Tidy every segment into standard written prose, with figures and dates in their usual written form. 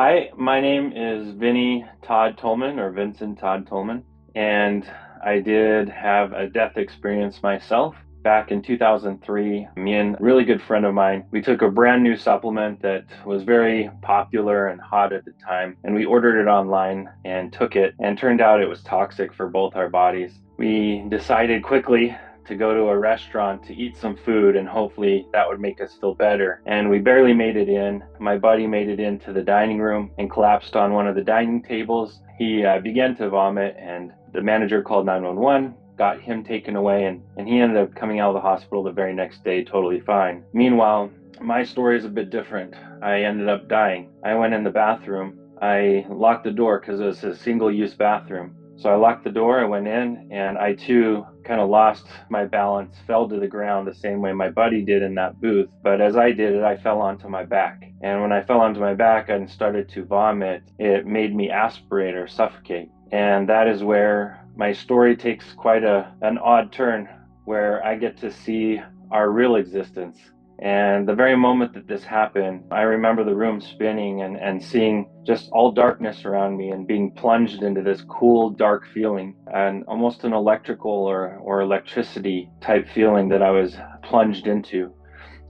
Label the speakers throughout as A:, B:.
A: Hi, my name is Vinny Todd Tolman or Vincent Todd Tolman, and I did have a death experience myself back in 2003. Me and a really good friend of mine, we took a brand new supplement that was very popular and hot at the time, and we ordered it online and took it, and turned out it was toxic for both our bodies. We decided quickly to go to a restaurant to eat some food, and hopefully that would make us feel better. And we barely made it in. My buddy made it into the dining room and collapsed on one of the dining tables. He began to vomit, and the manager called 911, got him taken away, and he ended up coming out of the hospital the very next day totally fine. Meanwhile, my story is a bit different. I ended up dying. I went in the bathroom. I locked the door because it was a single-use bathroom. So I locked the door, I went in, and I too kind of lost my balance, fell to the ground the same way my buddy did in that booth. But as I did it, I fell onto my back. And when I fell onto my back and started to vomit, it made me aspirate or suffocate. And that is where my story takes quite an odd turn, where I get to see our real existence. And the very moment that this happened, I remember the room spinning and seeing just all darkness around me and being plunged into this cool, dark feeling and almost an electrical or electricity type feeling that I was plunged into.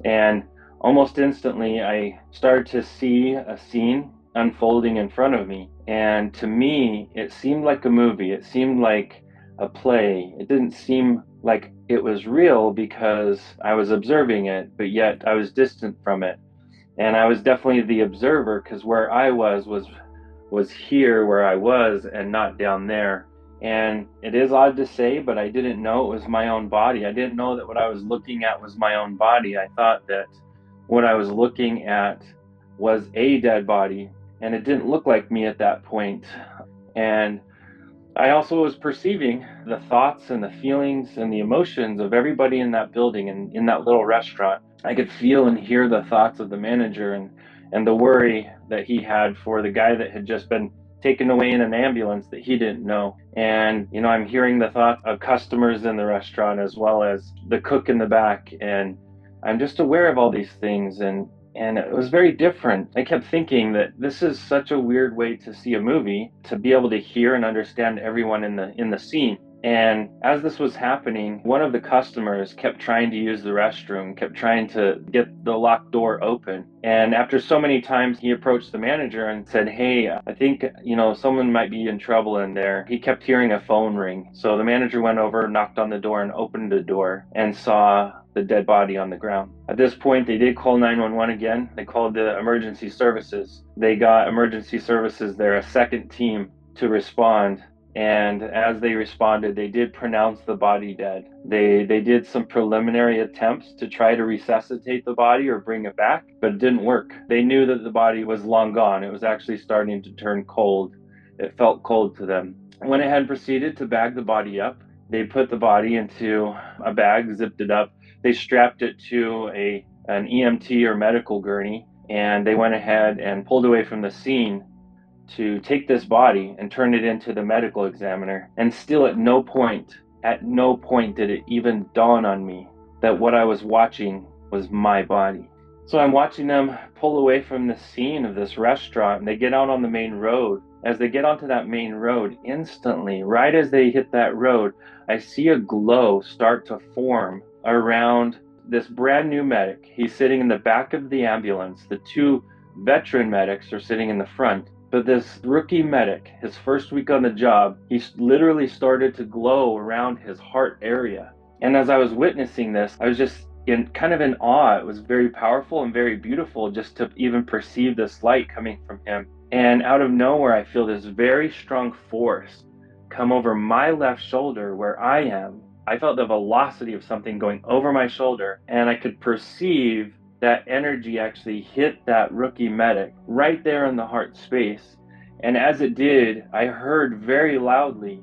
A: And almost instantly, I started to see a scene unfolding in front of me. And to me, it seemed like a movie. It seemed like a play. It didn't seem like it was real because I was observing it, but yet I was distant from it. And I was definitely the observer because where I was here where I was and not down there. And it is odd to say, but I didn't know it was my own body. I didn't know that what I was looking at was my own body. I thought that what I was looking at was a dead body, and it didn't look like me at that point. And I also was perceiving the thoughts and the feelings and the emotions of everybody in that building and in that little restaurant. I could feel and hear the thoughts of the manager and the worry that he had for the guy that had just been taken away in an ambulance that he didn't know. And, I'm hearing the thoughts of customers in the restaurant as well as the cook in the back. And I'm just aware of all these things. And it was very different. I kept thinking that this is such a weird way to see a movie, to be able to hear and understand everyone in the scene. And as this was happening, one of the customers kept trying to use the restroom, kept trying to get the locked door open. And after so many times, he approached the manager and said, "Hey, I think, someone might be in trouble in there." He kept hearing a phone ring. So the manager went over, knocked on the door, and opened the door and saw the dead body on the ground. At this point, they did call 911 again. They called the emergency services. They got emergency services there, a second team to respond. And as they responded, they did pronounce the body dead. They did some preliminary attempts to try to resuscitate the body or bring it back, but it didn't work. They knew that the body was long gone. It was actually starting to turn cold. It felt cold to them. Went ahead and proceeded to bag the body up. They put the body into a bag, zipped it up. They strapped it to an EMT or medical gurney, and they went ahead and pulled away from the scene to take this body and turn it into the medical examiner. And still at no point did it even dawn on me that what I was watching was my body. So I'm watching them pull away from the scene of this restaurant, and they get out on the main road. As they get onto that main road, instantly, right as they hit that road, I see a glow start to form around this brand new medic. He's sitting in the back of the ambulance. The two veteran medics are sitting in the front. But this rookie medic, his first week on the job, he literally started to glow around his heart area. And as I was witnessing this, I was just kind of in awe. It was very powerful and very beautiful just to even perceive this light coming from him. And out of nowhere, I feel this very strong force come over my left shoulder where I am. I felt the velocity of something going over my shoulder, and I could perceive that energy actually hit that rookie medic right there in the heart space. And as it did, I heard very loudly,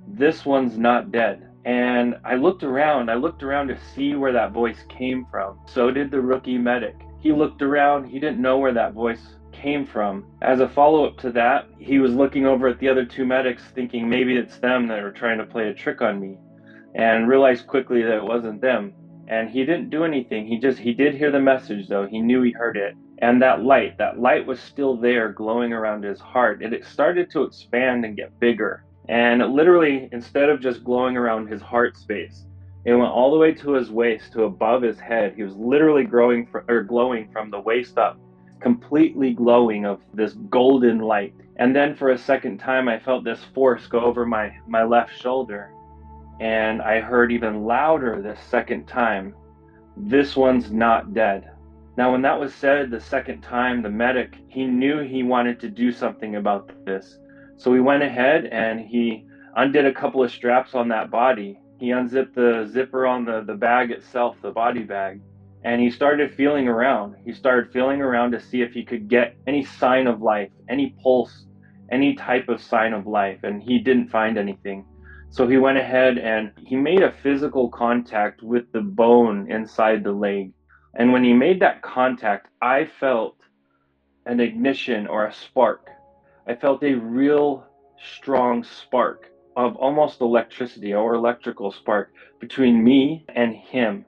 A: "This one's not dead." And I looked around to see where that voice came from. So did the rookie medic. He looked around, he didn't know where that voice came from. As a follow-up to that, he was looking over at the other two medics thinking maybe it's them that are trying to play a trick on me, and realized quickly that it wasn't them. And he didn't do anything. He did hear the message though. He knew he heard it. And that light was still there glowing around his heart. And it started to expand and get bigger. And it literally, instead of just glowing around his heart space, it went all the way to his waist, to above his head. He was literally glowing from the waist up, completely glowing of this golden light. And then for a second time, I felt this force go over my left shoulder. And I heard even louder this second time, "This one's not dead." Now, when that was said the second time, the medic, he knew he wanted to do something about this. So he went ahead and he undid a couple of straps on that body. He unzipped the zipper on the bag itself, the body bag, and he started feeling around. He started feeling around to see if he could get any sign of life, any pulse, any type of sign of life, and he didn't find anything. So he went ahead and he made a physical contact with the bone inside the leg. And when he made that contact, I felt an ignition or a spark. I felt a real strong spark of almost electricity or electrical spark between me and him.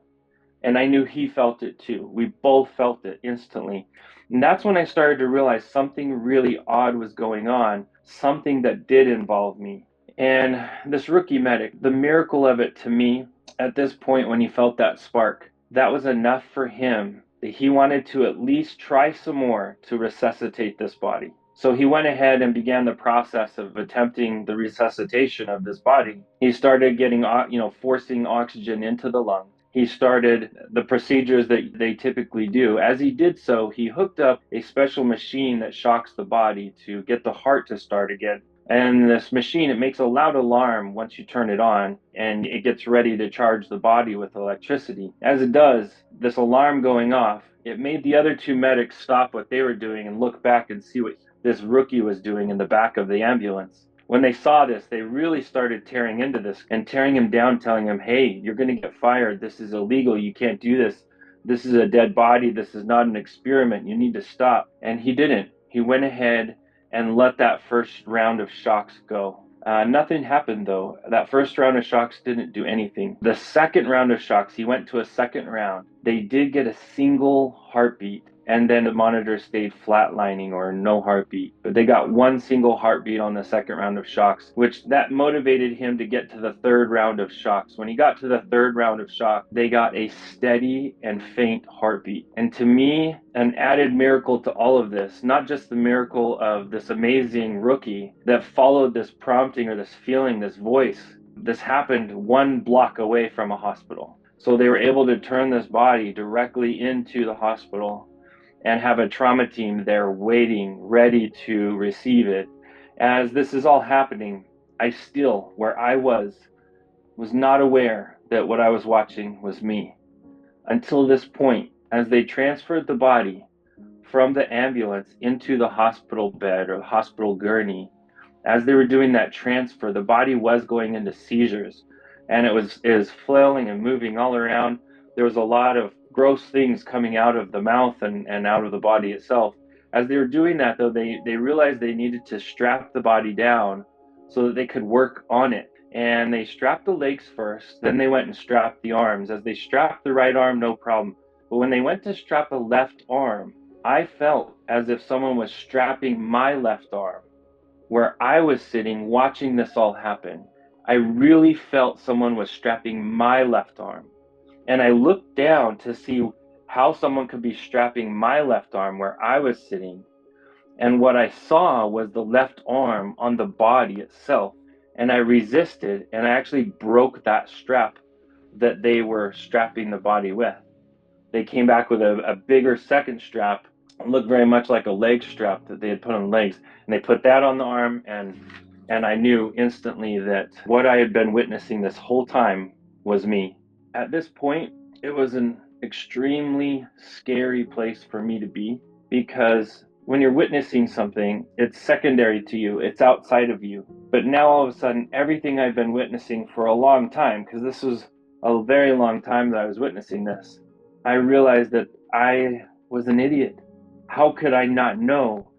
A: And I knew he felt it too. We both felt it instantly. And that's when I started to realize something really odd was going on, something that did involve me. And this rookie medic, the miracle of it to me at this point when he felt that spark, that was enough for him that he wanted to at least try some more to resuscitate this body. So he went ahead and began the process of attempting the resuscitation of this body. He started getting, forcing oxygen into the lungs. He started the procedures that they typically do. As he did so, he hooked up a special machine that shocks the body to get the heart to start again. And this machine, it makes a loud alarm once you turn it on, and it gets ready to charge the body with electricity. As it does, this alarm going off, it made the other two medics stop what they were doing and look back and see what this rookie was doing in the back of the ambulance. When they saw this, they really started tearing into this and tearing him down, telling him, "Hey, you're going to get fired. This is illegal. You can't do this. This is a dead body. This is not an experiment. You need to stop." And he didn't. He went ahead and let that first round of shocks go. Nothing happened though. That first round of shocks didn't do anything. The second round of shocks, he went to a second round. They did get a single heartbeat, and then the monitor stayed flatlining or no heartbeat. But they got one single heartbeat on the second round of shocks, which that motivated him to get to the third round of shocks. When he got to the third round of shock, they got a steady and faint heartbeat. And to me, an added miracle to all of this, not just the miracle of this amazing rookie that followed this prompting or this feeling, this voice, this happened 1 block away from a hospital. So they were able to turn this body directly into the hospital and have a trauma team there waiting, ready to receive it. As this is all happening, I still, where I was not aware that what I was watching was me. Until this point, as they transferred the body from the ambulance into the hospital bed or the hospital gurney, as they were doing that transfer, the body was going into seizures, and it was flailing and moving all around. There was a lot of gross things coming out of the mouth and out of the body itself. As they were doing that, though, they realized they needed to strap the body down so that they could work on it. And they strapped the legs first, then they went and strapped the arms. As they strapped the right arm, no problem. But when they went to strap the left arm, I felt as if someone was strapping my left arm where I was sitting watching this all happen. I really felt someone was strapping my left arm. And I looked down to see how someone could be strapping my left arm where I was sitting. And what I saw was the left arm on the body itself. And I resisted, and I actually broke that strap that they were strapping the body with. They came back with a bigger second strap. It looked very much like a leg strap that they had put on legs. And they put that on the arm, and I knew instantly that what I had been witnessing this whole time was me. At this point, it was an extremely scary place for me to be, because when you're witnessing something, it's secondary to you, it's outside of you. But now all of a sudden, everything I've been witnessing for a long time, because this was a very long time that I was witnessing this, I realized that I was an idiot. How could I not know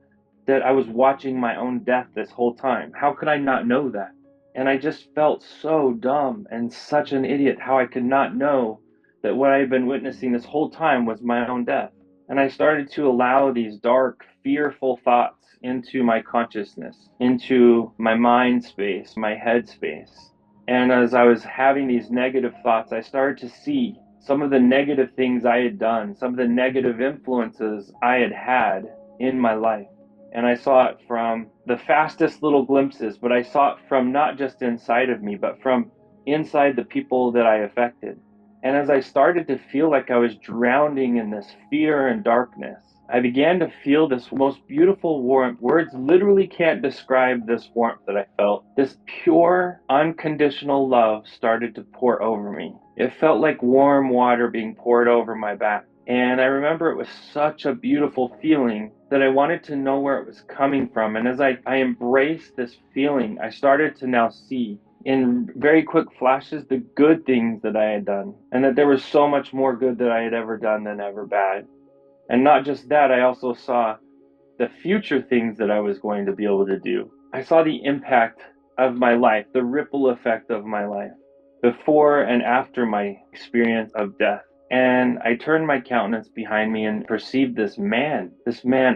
A: that I was watching my own death this whole time? How could I not know that? And I just felt so dumb and such an idiot how I could not know that what I had been witnessing this whole time was my own death. And I started to allow these dark, fearful thoughts into my consciousness, into my mind space, my head space. And as I was having these negative thoughts, I started to see some of the negative things I had done, some of the negative influences I had had in my life. And I saw it from the fastest little glimpses, but I saw it from not just inside of me, but from inside the people that I affected. And as I started to feel like I was drowning in this fear and darkness, I began to feel this most beautiful warmth. Words literally can't describe this warmth that I felt. This pure, unconditional love started to pour over me. It felt like warm water being poured over my back. And I remember it was such a beautiful feeling that I wanted to know where it was coming from. And as I embraced this feeling, I started to now see in very quick flashes the good things that I had done, and that there was so much more good that I had ever done than ever bad. And not just that, I also saw the future things that I was going to be able to do. I saw the impact of my life, the ripple effect of my life, before and after my experience of death. And I turned my countenance behind me and perceived this man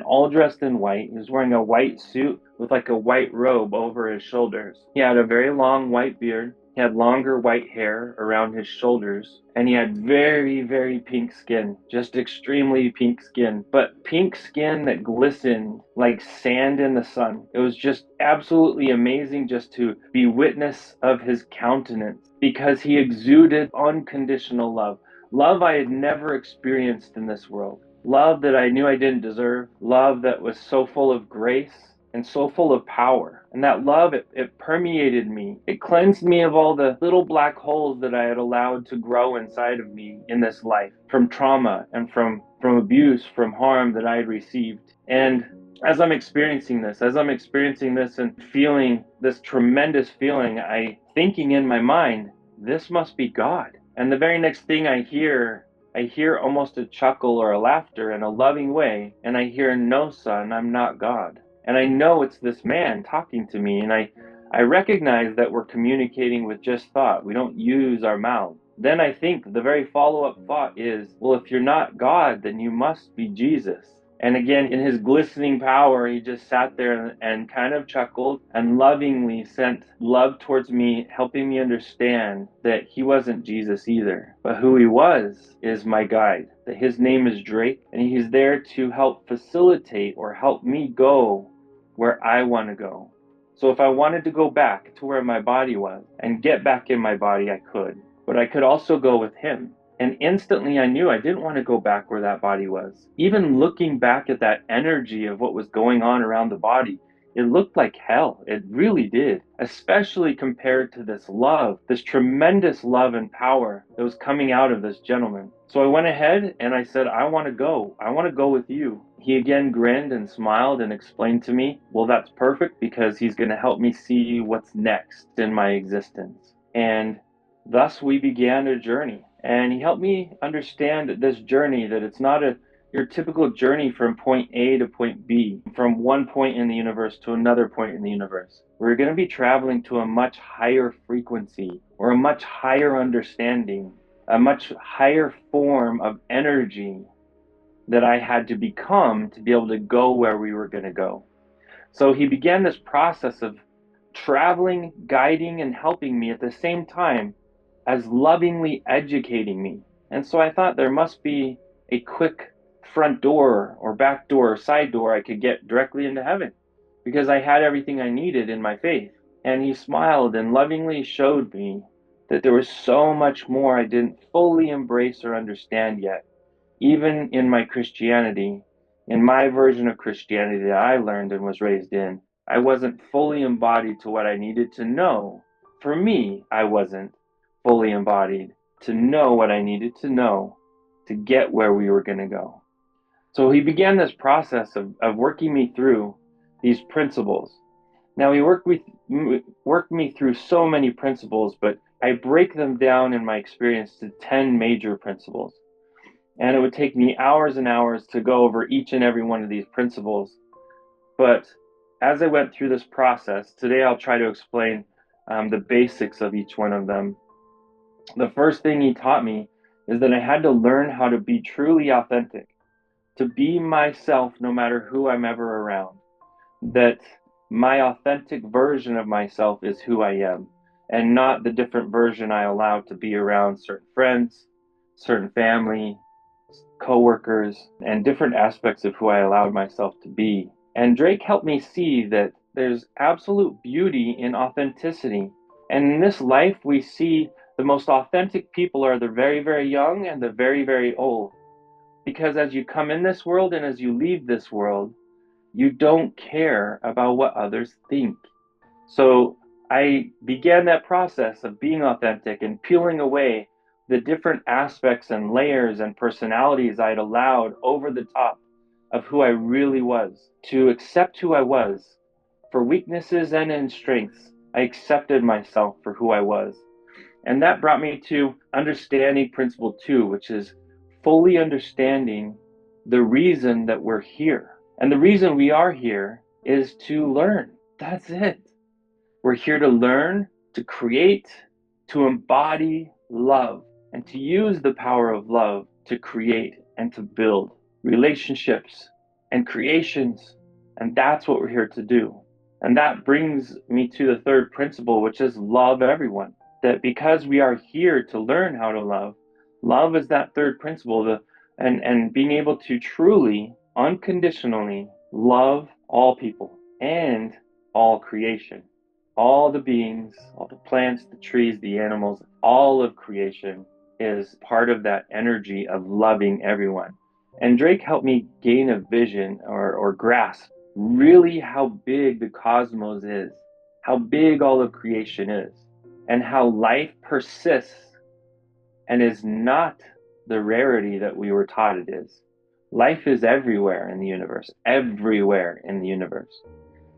A: all dressed in white. He was wearing a white suit with like a white robe over his shoulders. He had a very long white beard. He had longer white hair around his shoulders, and he had very, very pink skin, just extremely pink skin, but pink skin that glistened like sand in the sun. It was just absolutely amazing just to be witness of his countenance because he exuded unconditional love. Love I had never experienced in this world. Love that I knew I didn't deserve. Love that was so full of grace and so full of power. And that love, it permeated me. It cleansed me of all the little black holes that I had allowed to grow inside of me in this life, from trauma and from abuse, from harm that I had received. And as I'm experiencing this and feeling this tremendous feeling, I thinking in my mind, this must be God. And the very next thing I hear almost a chuckle or a laughter in a loving way, and I hear, no, son, I'm not God. And I know it's this man talking to me, and I recognize that we're communicating with just thought. We don't use our mouth. Then I think the very follow-up thought is, well, if you're not God, then you must be Jesus. And again, in his glistening power, he just sat there and kind of chuckled and lovingly sent love towards me, helping me understand that he wasn't Jesus either, but who he was is my guide, that his name is Drake, and he's there to help facilitate or help me go where I want to go. So if I wanted to go back to where my body was and get back in my body, I could, but I could also go with him. And instantly I knew I didn't want to go back where that body was. Even looking back at that energy of what was going on around the body, it looked like hell. It really did, especially compared to this love, this tremendous love and power that was coming out of this gentleman. So I went ahead and I said, I want to go. I want to go with you. He again grinned and smiled and explained to me, well, that's perfect because he's going to help me see what's next in my existence. And thus we began a journey. And he helped me understand that this journey, that it's not your typical journey from point A to point B, from one point in the universe to another point in the universe. We're going to be traveling to a much higher frequency or a much higher understanding, a much higher form of energy that I had to become to be able to go where we were going to go. So he began this process of traveling, guiding, and helping me at the same time as lovingly educating me. And so I thought there must be a quick front door or back door or side door I could get directly into heaven because I had everything I needed in my faith. And he smiled and lovingly showed me that there was so much more I didn't fully embrace or understand yet. Even in my Christianity, in my version of Christianity that I learned and was raised in, I wasn't fully embodied to what I needed to know. For me, I wasn't fully embodied to know what I needed to know to get where we were going to go. So he began this process of working me through these principles. Now he worked me through so many principles, but I break them down in my experience to 10 major principles. And it would take me hours and hours to go over each and every one of these principles. But as I went through this process, today I'll try to explain the basics of each one of them. The first thing he taught me is that I had to learn how to be truly authentic, to be myself no matter who I'm ever around. That my authentic version of myself is who I am, and not the different version I allow to be around certain friends, certain family, coworkers, and different aspects of who I allowed myself to be. And Drake helped me see that there's absolute beauty in authenticity. And in this life, we see the most authentic people are the very, very young and the very, very old. Because as you come in this world and as you leave this world, you don't care about what others think. So I began that process of being authentic and peeling away the different aspects and layers and personalities I'd allowed over the top of who I really was, to accept who I was. For weaknesses and in strengths, I accepted myself for who I was. And that brought me to understanding principle two, which is fully understanding the reason that we're here. And the reason we are here is to learn. That's it. We're here to learn, to create, to embody love, and to use the power of love to create and to build relationships and creations. And that's what we're here to do. And that brings me to the third principle, which is love everyone. That because we are here to learn how to love, love is that third principle, and being able to truly, unconditionally love all people and all creation. All the beings, all the plants, the trees, the animals, all of creation is part of that energy of loving everyone. And Drake helped me gain a vision or grasp really how big the cosmos is, how big all of creation is, and how life persists and is not the rarity that we were taught it is. Life is everywhere in the universe, everywhere in the universe.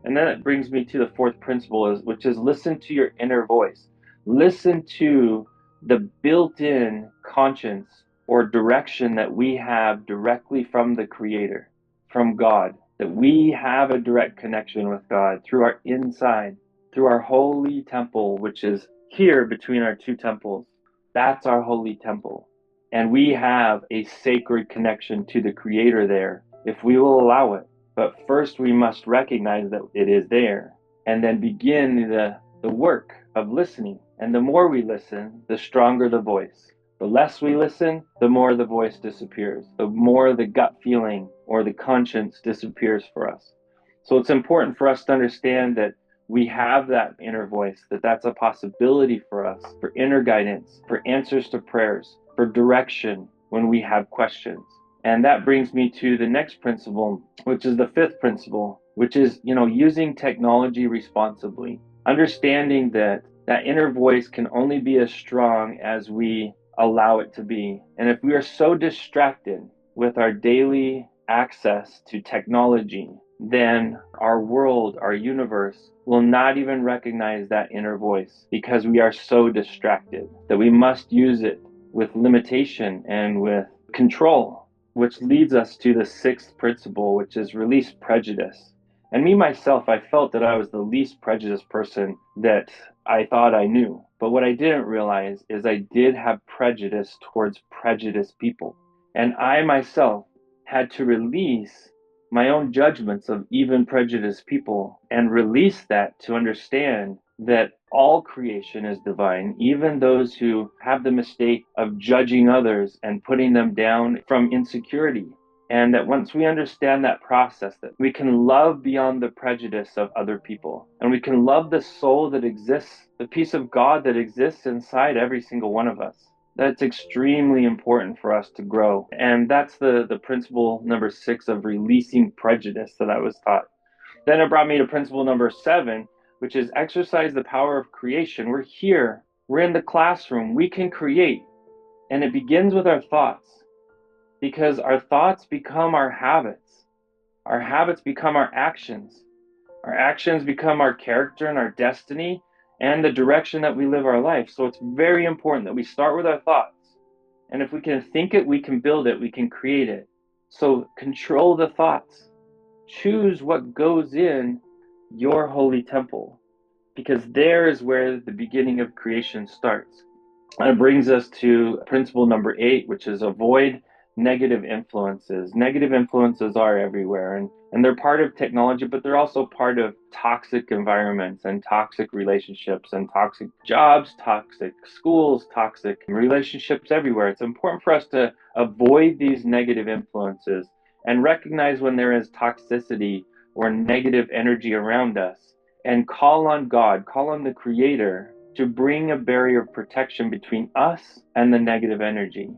A: And then it brings me to the fourth principle, which is listen to your inner voice. Listen to the built-in conscience or direction that we have directly from the Creator, from God, that we have a direct connection with God through our inside, through our holy temple, which is here between our two temples. That's our holy temple. And we have a sacred connection to the Creator there if we will allow it. But first, we must recognize that it is there and then begin the work of listening. And the more we listen, the stronger the voice. The less we listen, the more the voice disappears, the more the gut feeling or the conscience disappears for us. So it's important for us to understand that we have that inner voice, that's a possibility for us, for inner guidance, for answers to prayers, for direction when we have questions. And that brings me to the next principle, which is the fifth principle, which is, using technology responsibly. Understanding that that inner voice can only be as strong as we allow it to be. And if we are so distracted with our daily access to technology, then our world, our universe will not even recognize that inner voice because we are so distracted that we must use it with limitation and with control, which leads us to the sixth principle, which is release prejudice. And me, myself, I felt that I was the least prejudiced person that I thought I knew. But what I didn't realize is I did have prejudice towards prejudiced people. And I myself had to release my own judgments of even prejudiced people and release that to understand that all creation is divine, even those who have the mistake of judging others and putting them down from insecurity. And that once we understand that process, that we can love beyond the prejudice of other people, and we can love the soul that exists, the peace of God that exists inside every single one of us. That's extremely important for us to grow. And that's the principle number 6 of releasing prejudice that I was taught. Then it brought me to principle number 7, which is exercise the power of creation. We're here, we're in the classroom, we can create. And it begins with our thoughts, because our thoughts become our habits become our actions become our character and our destiny and the direction that we live our life. So it's very important that we start with our thoughts. And if we can think it, we can build it, we can create it. So control the thoughts. Choose what goes in your holy temple, because there is where the beginning of creation starts. And it brings us to principle number 8, which is avoid negative influences. Negative influences are everywhere, and they're part of technology, but they're also part of toxic environments and toxic relationships and toxic jobs, toxic schools, toxic relationships everywhere. It's important for us to avoid these negative influences and recognize when there is toxicity or negative energy around us and call on God, call on the Creator to bring a barrier of protection between us and the negative energy.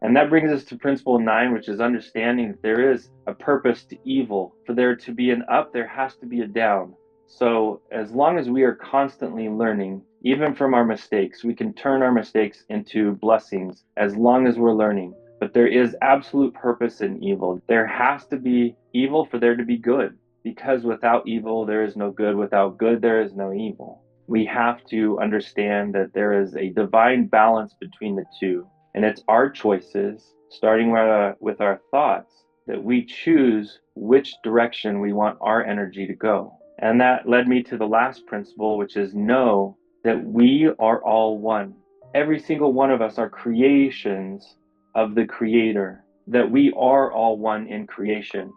A: And that brings us to principle 9, which is understanding that there is a purpose to evil. For there to be an up, there has to be a down. So as long as we are constantly learning, even from our mistakes, we can turn our mistakes into blessings as long as we're learning. But there is absolute purpose in evil. There has to be evil for there to be good, because without evil, there is no good. Without good, there is no evil. We have to understand that there is a divine balance between the two. And it's our choices, starting with our thoughts, that we choose which direction we want our energy to go. And that led me to the last principle, which is know that we are all one. Every single one of us are creations of the Creator, that we are all one in creation.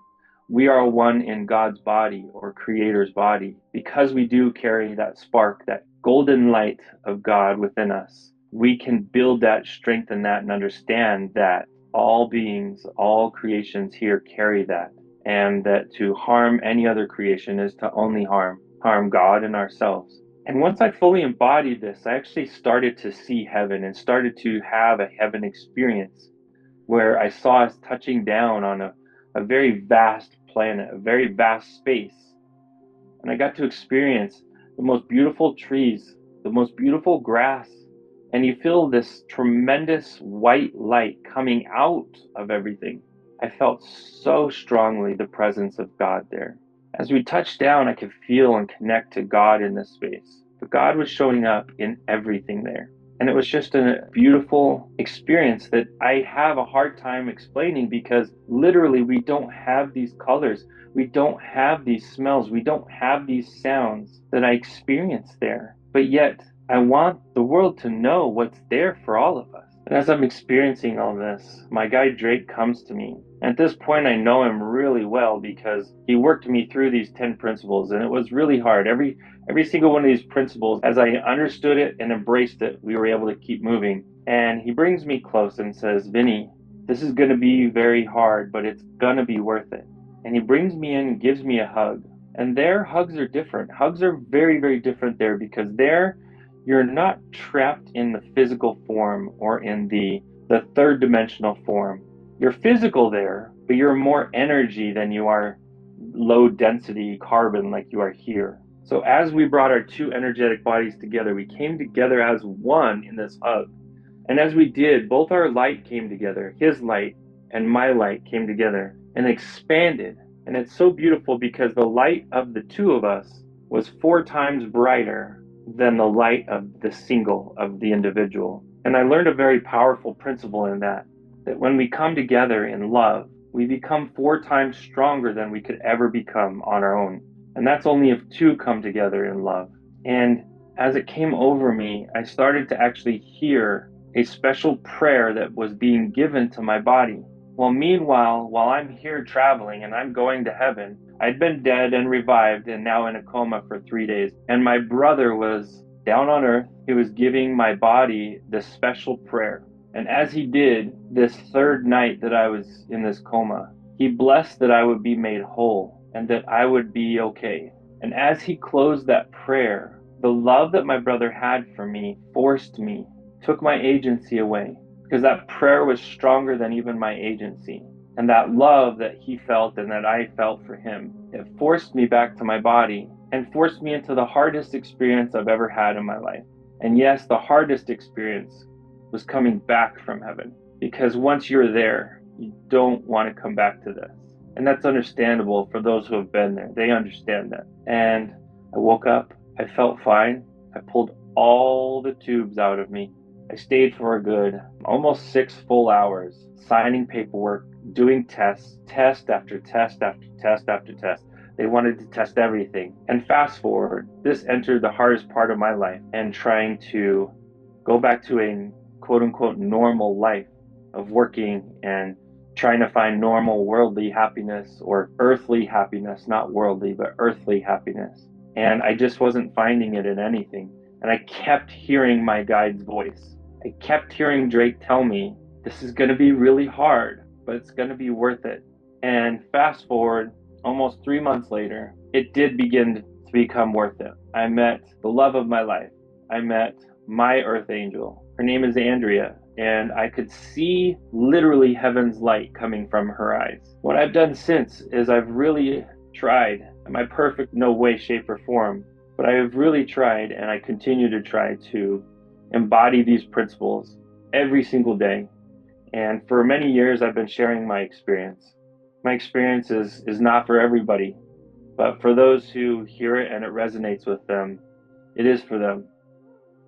A: We are one in God's body or Creator's body because we do carry that spark, that golden light of God within us. We can build that, strengthen that, and understand that all beings, all creations here carry that, and that to harm any other creation is to only harm God and ourselves. And once I fully embodied this, I actually started to see heaven and started to have a heaven experience where I saw us touching down on a very vast planet, a very vast space. And I got to experience the most beautiful trees, the most beautiful grass, and you feel this tremendous white light coming out of everything. I felt so strongly the presence of God there. As we touched down, I could feel and connect to God in this space. But God was showing up in everything there. And it was just a beautiful experience that I have a hard time explaining because literally we don't have these colors. We don't have these smells. We don't have these sounds that I experienced there. But yet, I want the world to know what's there for all of us. And as I'm experiencing all this, my guy Drake comes to me. At this point, I know him really well because he worked me through these 10 principles, and it was really hard. Every single one of these principles, as I understood it and embraced it, we were able to keep moving. And he brings me close and says, Vinny, this is going to be very hard, but it's going to be worth it. And he brings me in and gives me a hug. And there, hugs are different. Hugs are very, very different there because there, you're not trapped in the physical form or in the third dimensional form. You're physical there, but you're more energy than you are low density carbon like you are here. So as we brought our two energetic bodies together, we came together as one in this hug. And as we did, both our light came together. His light and my light came together and expanded. And it's so beautiful because the light of the two of us was 4 times brighter than the light of the single, of the individual. And I learned a very powerful principle in that when we come together in love, we become 4 times stronger than we could ever become on our own. And that's only if two come together in love. And as it came over me, I started to actually hear a special prayer that was being given to my body. Well, meanwhile, while I'm here traveling and I'm going to heaven, I'd been dead and revived and now in a coma for 3 days. And my brother was down on earth. He was giving my body this special prayer. And as he did, this third night that I was in this coma, he blessed that I would be made whole and that I would be okay. And as he closed that prayer, the love that my brother had for me forced me, took my agency away, because that prayer was stronger than even my agency. And that love that he felt and that I felt for him, it forced me back to my body and forced me into the hardest experience I've ever had in my life. And yes, the hardest experience was coming back from heaven, because once you're there, you don't want to come back to this. And that's understandable for those who have been there. They understand that. And I woke up, I felt fine. I pulled all the tubes out of me. I stayed for a good almost 6 full hours, signing paperwork, doing tests, test after test after test after test. They wanted to test everything. And fast forward, this entered the hardest part of my life and trying to go back to a quote unquote normal life of working and trying to find normal worldly happiness or earthly happiness, not worldly, but earthly happiness. And I just wasn't finding it in anything. And I kept hearing my guide's voice. I kept hearing Drake tell me, this is going to be really hard, but it's going to be worth it. And fast forward almost 3 months later, it did begin to become worth it. I met the love of my life. I met my earth angel. Her name is Andrea, and I could see literally heaven's light coming from her eyes. What I've done since is I've really tried. Am I perfect? No way, shape, or form. But I have really tried, and I continue to try to embody these principles every single day. And for many years, I've been sharing my experience. My experience is not for everybody, but for those who hear it and it resonates with them, it is for them.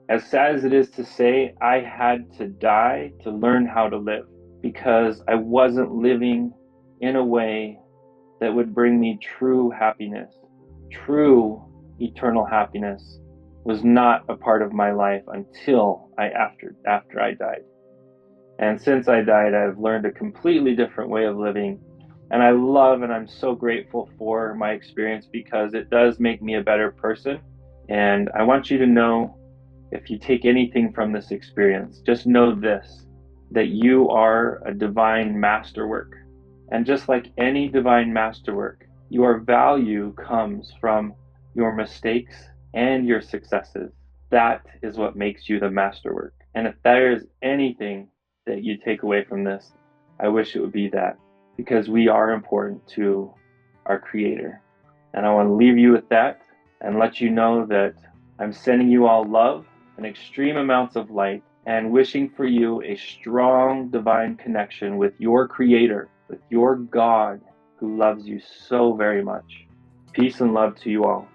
A: As sad as it is to say, I had to die to learn how to live because I wasn't living in a way that would bring me true happiness. True eternal happiness was not a part of my life until after I died. And since I died, I've learned a completely different way of living. And I love and I'm so grateful for my experience because it does make me a better person. And I want you to know, if you take anything from this experience, just know this, that you are a divine masterwork. And just like any divine masterwork, your value comes from your mistakes and your successes. That is what makes you the masterwork. And if there is anything that you take away from this, I wish it would be that, because we are important to our Creator. And I want to leave you with that and let you know that I'm sending you all love and extreme amounts of light and wishing for you a strong divine connection with your Creator, with your God who loves you so very much. Peace and love to you all.